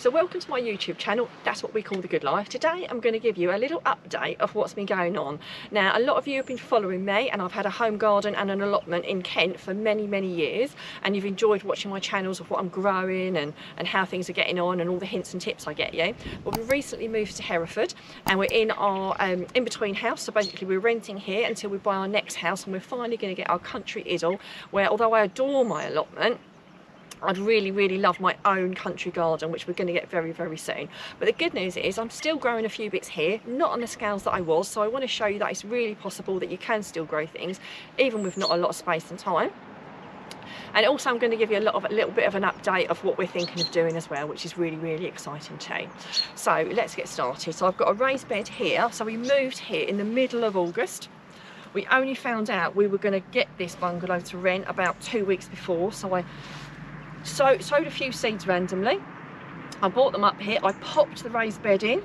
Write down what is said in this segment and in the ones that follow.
So welcome to my YouTube channel. That's what we call The Good Life. Today I'm going to give you a little update of what's been going on. Now, a lot of you have been following me, and I've had a home garden and an allotment in Kent for many years, and you've enjoyed watching my channels of what I'm growing and how things are getting on and all the hints and tips I get you. But we've recently moved to Hereford, and we're in our in-between house. So basically we're renting here until we buy our next house, and we're finally going to get our country idyll, where although I adore my allotment, I'd really love my own country garden, which we're going to get very soon. But the good news is I'm still growing a few bits here, not on the scales that I was, so I want to show you that it's really possible that you can still grow things even with not a lot of space and time. And also I'm going to give you a little bit of an update of what we're thinking of doing as well, which is really exciting too. So let's get started. So I've got a raised bed here. So we moved here in the middle of August. We only found out we were going to get this bungalow to rent about 2 weeks before, so I sowed a few seeds randomly. I brought them up here. I popped the raised bed in.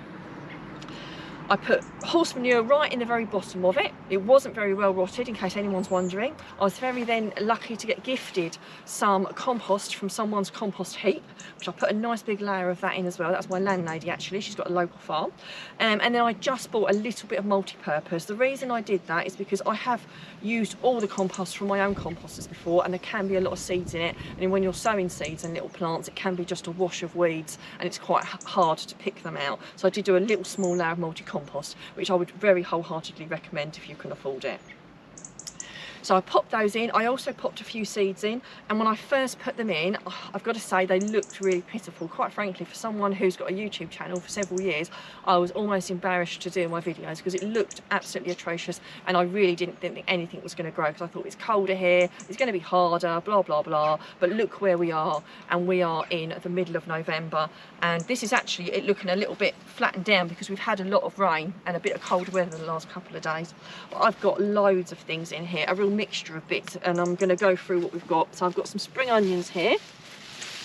I put horse manure right in the very bottom of it. It wasn't very well rotted, in case anyone's wondering. I was then lucky to get gifted some compost from someone's compost heap, which I put a nice big layer of that in as well. That's my landlady actually, she's got a local farm. And then I just bought a little bit of multi-purpose. The reason I did that is because I have used all the compost from my own composters before, and there can be a lot of seeds in it. And when you're sowing seeds and little plants, it can be just a wash of weeds, and it's quite hard to pick them out. So I did do a little small layer of multi-compost, which I would very wholeheartedly recommend if you can afford it. So I popped those in. I also popped a few seeds in, and when I first put them in, I've got to say they looked really pitiful. Quite frankly, for someone who's got a YouTube channel for several years, I was almost embarrassed to do my videos because it looked absolutely atrocious, and I really didn't think anything was going to grow, because I thought it's colder here, it's going to be harder, blah blah. But look where we are, and we are in the middle of November, and this is actually it looking a little bit flattened down because we've had a lot of rain and a bit of cold weather the last couple of days. But I've got loads of things in here, a real mixture of bits, and I'm going to go through what we've got. So I've got some spring onions here,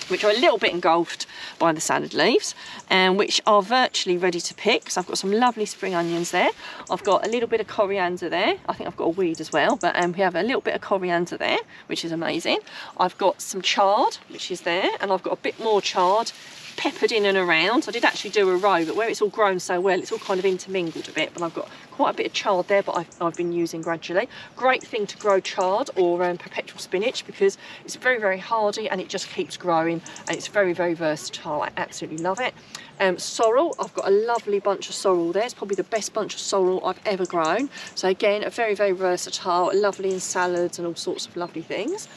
which are a little bit engulfed by the salad leaves, and which are virtually ready to pick. So I've got some lovely spring onions there. I've got a little bit of coriander there. I think I've got a weed as well, but we have a little bit of coriander there, which is amazing. I've got some chard, which is there, and I've got a bit more chard peppered in and around. I did actually do a row, but where it's all grown so well, it's all kind of intermingled a bit. But I've got quite a bit of chard there, but I've been using gradually. Great thing to grow chard or perpetual spinach, because it's very hardy and it just keeps growing, and it's very versatile. I absolutely love it. Sorrel, I've got a lovely bunch of sorrel there. It's probably the best bunch of sorrel I've ever grown. So again, a very versatile, lovely in salads and all sorts of lovely things.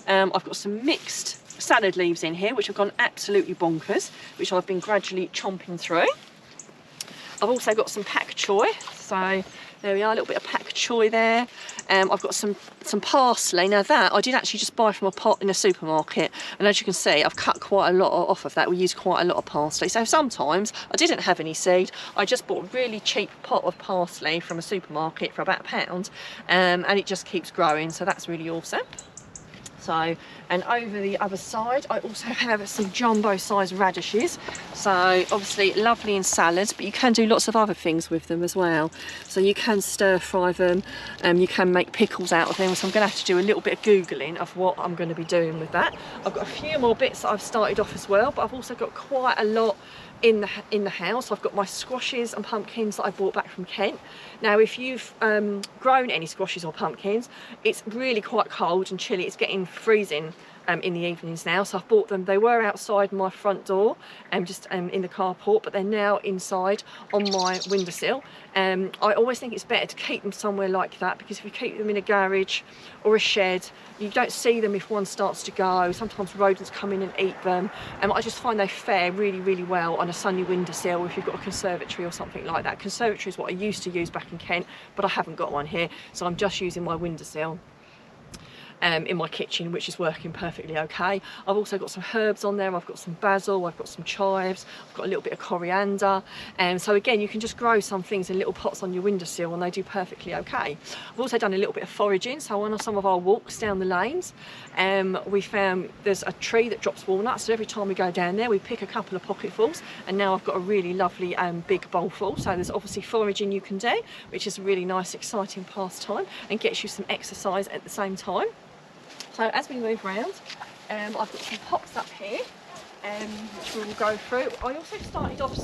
I've got some mixed salad leaves in here, which have gone absolutely bonkers, which I've been gradually chomping through. I've also got some pak choy, so there we are, a little bit of pak choy there. I've got some parsley. Now that I did actually just buy from a pot in a supermarket, and as you can see, I've cut quite a lot off of that. We use quite a lot of parsley, so sometimes I didn't have any seed. I just bought a really cheap pot of parsley from a supermarket for about £1, and it just keeps growing, so that's really awesome. So, and over the other side, I also have some jumbo-sized radishes. So obviously lovely in salads, but you can do lots of other things with them as well. So you can stir-fry them, you can make pickles out of them. So I'm going to have to do a little bit of Googling of what I'm going to be doing with that. I've got a few more bits that I've started off as well, but I've also got quite a lot in the house. I've got my squashes and pumpkins that I brought back from Kent. Now, if you've grown any squashes or pumpkins, it's really quite cold and chilly. It's getting freezing in the evenings now, so I've bought them. They were outside my front door and just in the carport, but they're now inside on my windowsill. I always think it's better to keep them somewhere like that, because if you keep them in a garage or a shed, you don't see them if one starts to go. Sometimes rodents come in and eat them, and I just find they fare really well on a sunny windowsill if you've got a conservatory or something like that. Conservatory is what I used to use back in Kent, but I haven't got one here, so I'm just using my windowsill in my kitchen, which is working perfectly okay. I've also got some herbs on there. I've got some basil, I've got some chives, I've got a little bit of coriander, and so again, you can just grow some things in little pots on your windowsill and they do perfectly okay. I've also done a little bit of foraging. So on some of our walks down the lanes, we found there's a tree that drops walnuts, so every time we go down there we pick a couple of pocketfuls, and now I've got a really lovely big bowl full. So there's obviously foraging you can do, which is a really nice exciting pastime and gets you some exercise at the same time. So as we move around, I've got some pots up here which we will go through. I also started off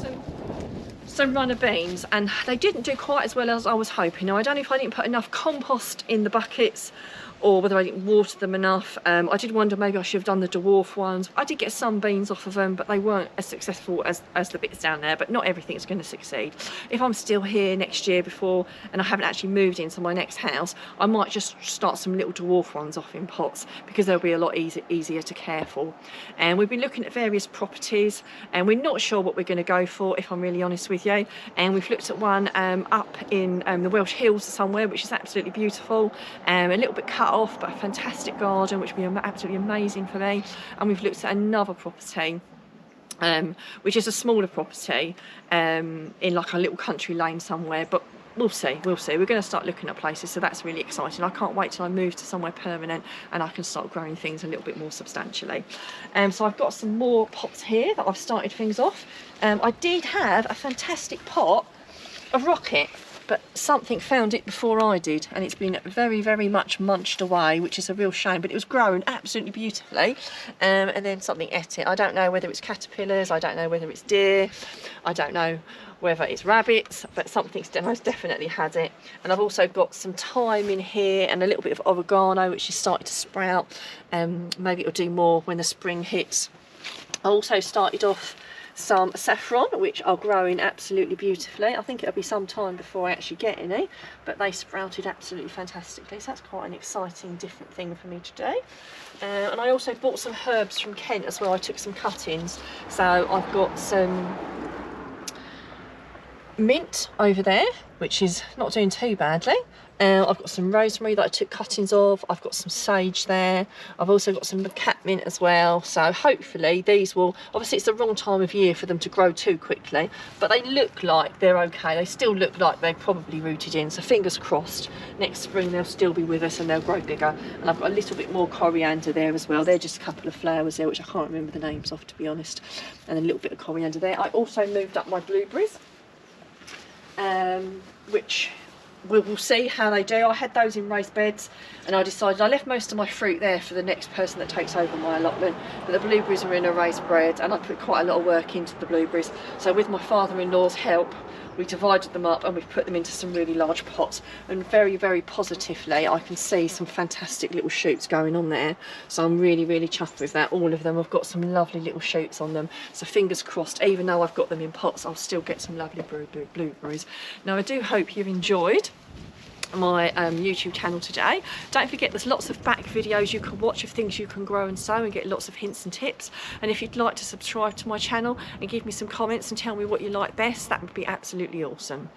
some runner beans, and they didn't do quite as well as I was hoping. Now, I don't know if I didn't put enough compost in the buckets or whether I didn't water them enough. I did wonder maybe I should have done the dwarf ones. I did get some beans off of them, but they weren't as successful as the bits down there, but not everything's going to succeed. If I'm still here next year and I haven't actually moved into my next house, I might just start some little dwarf ones off in pots, because they'll be a lot easier to care for. And we've been looking at various properties, and we're not sure what we're going to go for, if I'm really honest with you. And we've looked at one up in the Welsh hills somewhere, which is absolutely beautiful, a little bit cut off, but a fantastic garden, which would be absolutely amazing for me. And we've looked at another property, which is a smaller property in like a little country lane somewhere, but we'll see. We're going to start looking at places, so that's really exciting. I can't wait till I move to somewhere permanent and I can start growing things a little bit more substantially. So I've got some more pots here that I've started things off. I did have a fantastic pot of rocket, but something found it before I did, and it's been very, very much munched away, which is a real shame, but it was growing absolutely beautifully, and then something ate it. I don't know whether it's caterpillars, I don't know whether it's deer, I don't know whether it's rabbits, but something's most definitely had it. And I've also got some thyme in here and a little bit of oregano, which is starting to sprout. Maybe it'll do more when the spring hits. I also started off some saffron, which are growing absolutely beautifully. I think it'll be some time before I actually get any, but they sprouted absolutely fantastically, so that's quite an exciting different thing for me to do. And I also bought some herbs from Kent as well. I took some cut-ins, so I've got some mint over there, which is not doing too badly. I've got some rosemary that I took cuttings of. I've got some sage there. I've also got some catmint as well. So hopefully these will, obviously it's the wrong time of year for them to grow too quickly, but they look like they're okay. They still look like they're probably rooted in. So fingers crossed, next spring they'll still be with us and they'll grow bigger. And I've got a little bit more coriander there as well. They're just a couple of flowers there, which I can't remember the names of, to be honest. And a little bit of coriander there. I also moved up my blueberries, which we'll see how they do. I had those in raised beds, and I decided I left most of my fruit there for the next person that takes over my allotment, but the blueberries are in a raised bed, and I put quite a lot of work into the blueberries. So with my father-in-law's help, we divided them up and we've put them into some really large pots, and very, very positively I can see some fantastic little shoots going on there. So I'm really, really chuffed with that. All of them have got some lovely little shoots on them, so fingers crossed, even though I've got them in pots, I'll still get some lovely blueberries. Now I do hope you've enjoyed my YouTube channel today. Don't forget, there's lots of back videos you can watch of things you can grow and sow and get lots of hints and tips. And if you'd like to subscribe to my channel and give me some comments and tell me what you like best, that would be absolutely awesome.